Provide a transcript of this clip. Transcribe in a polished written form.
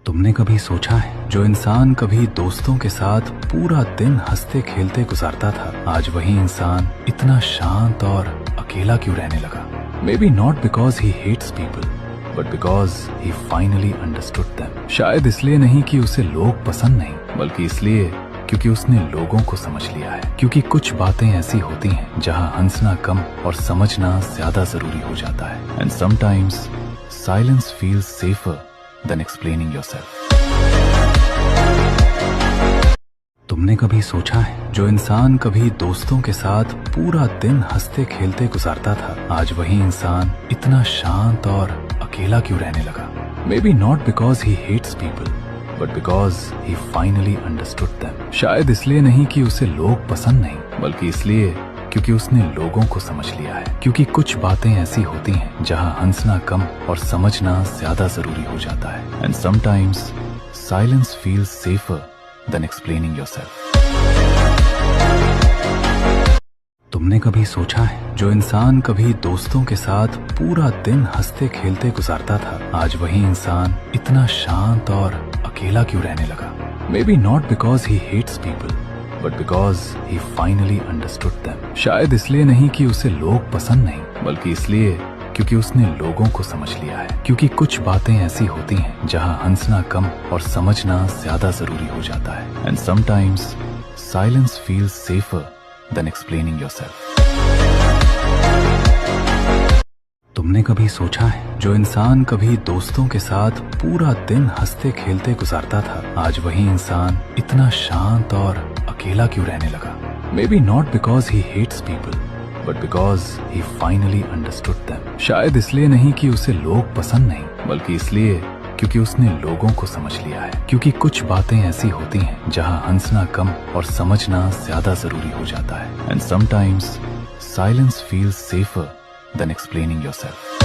तुमने कभी सोचा है, जो इंसान कभी दोस्तों के साथ पूरा दिन हंसते खेलते गुजारता था, आज वही इंसान इतना शांत और अकेला क्यों रहने लगा? May be not because he hates people, but because he finally understood them. शायद इसलिए नहीं कि उसे लोग पसंद नहीं, बल्कि इसलिए क्योंकि उसने लोगों को समझ लिया है। क्योंकि कुछ बातें ऐसी होती हैं जहां हंसना कम और समझना ज्यादा जरूरी हो जाता है। And sometimes silence feels safer than explaining yourself. तुमने कभी सोचा है, जो इंसान कभी दोस्तों के साथ पूरा दिन हंसते खेलते गुजारता था, आज वही इंसान इतना शांत और अकेला क्यों रहने लगा? May be not because he hates people, but because he finally understood them. शायद इसलिए नहीं कि उसे लोग पसंद नहीं, बल्कि इसलिए क्योंकि उसने लोगों को समझ लिया है। क्योंकि कुछ बातें ऐसी होती हैं जहां हंसना कम और समझना ज्यादा जरूरी हो जाता है। And sometimes silence feels safer than explaining yourself. तुमने कभी सोचा है, जो इंसान कभी दोस्तों के साथ पूरा दिन हंसते खेलते गुजारता था, आज वही इंसान इतना शांत और अकेला क्यों रहने लगा? May be not because he hates people, but because he finally understood them. शायद इसलिए नहीं कि उसे लोग पसंद नहीं, बल्कि इसलिए क्योंकि उसने लोगों को समझ लिया है। क्योंकि कुछ बातें ऐसी होती हैं जहां हंसना कम और समझना ज्यादा जरूरी हो जाता है। And sometimes silence feels safer than explaining yourself. तुमने कभी सोचा है, जो इंसान कभी दोस्तों के साथ पूरा दिन हंसते खेलते गुजारता था, आज वही इंसान इतना शांत और अकेला क्यों रहने लगा? May be not because he hates people, but because he finally understood them. शायद इसलिए नहीं कि उसे लोग पसंद नहीं, बल्कि इसलिए क्योंकि उसने लोगों को समझ लिया है। क्योंकि कुछ बातें ऐसी होती हैं जहां हंसना कम और समझना ज्यादा जरूरी हो जाता है। And sometimes silence feels safer than explaining yourself.